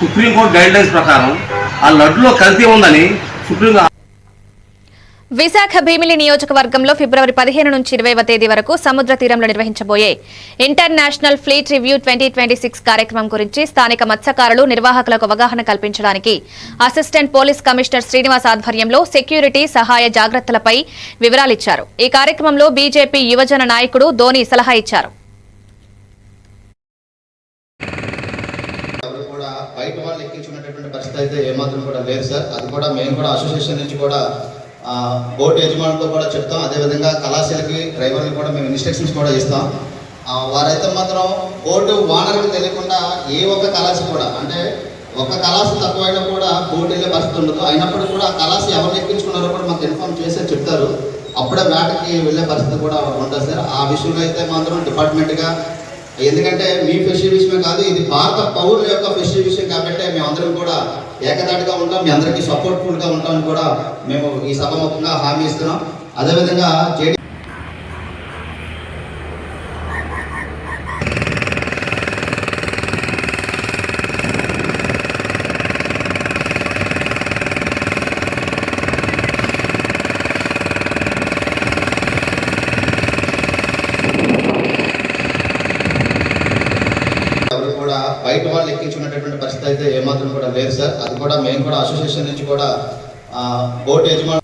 Supreme court guide lines ప్రకారం ఆ లడ్డులో కల్తీ ఉందని సుప్రీం విశాఖ భీమిలి నియోజకవర్గంలో ఫిబ్రవరి 15 నుంచి 20వ తేదీ వరకు సముద్ర తీరంలో నిర్వహించబోయే ఇంటర్నేషనల్ ఫ్లీట్ రివ్యూ 2026 కార్యక్రమం గురించి స్థానిక మత్స్యకారులు నిర్వాహకులకు అవగాహన కల్పించడానికి అసిస్టెంట్ పోలీస్ కమిషనర్ శ్రీనివాస్ ఆధ్వర్యంలో సెక్యూరిటీ సహాయ జాగ్రత్తలపై వివరాలిచ్చారు. ఈ కార్యక్రమంలో బీజేపీ యువజన నాయకుడు ధోని సలహా ఇచ్చారు. బయట వాళ్ళు ఎక్కించుకునేటటువంటి పరిస్థితి అయితే ఏమాత్రం కూడా లేదు సార్. అది కూడా మేము కూడా అసోసియేషన్ నుంచి కూడా బోట్ యజమానులతో కూడా చెప్తాం. అదేవిధంగా కళాశాలకి డ్రైవర్లు కూడా మేము ఇన్స్ట్రక్షన్స్ కూడా ఇస్తాం. వారైతే మాత్రం బోటు ఓనర్కి తెలియకుండా ఏ ఒక్క కళాశాల కూడా అంటే ఒక కళాశాల తక్కువైనా కూడా బోట్ వెళ్ళే పరిస్థితి ఉండదు. అయినప్పటికీ కూడా ఆ కళాశాల ఎవరిని ఎక్కించుకున్నారో కూడా మాకు ఇన్ఫార్మ్ చేసే చెప్తారు. అప్పుడే వేటకి వెళ్ళే పరిస్థితి కూడా ఉంటుంది సార్. ఆ విషయంలో అయితే మాత్రం డిపార్ట్మెంట్గా, ఎందుకంటే మీ ఫెస్టివ్ విషయమే కాదు, ఇది భారత పౌరుల యొక్క ఫెస్టివ్ విషయం కాబట్టి మేమందరం కూడా ఏకదాటిగా ఉంటాం, మీ అందరికీ సపోర్ట్ఫుల్గా ఉంటామని కూడా మేము ఈ సభాముఖంగా హామీ ఇస్తున్నాం. అదేవిధంగా బయట వాళ్ళు ఎక్కించుకునేటటువంటి పరిస్థితి అయితే ఏమాత్రం కూడా లేదు సార్. అది కూడా మేము కూడా అసోసియేషన్ నుంచి కూడా బోట్ యజమానులు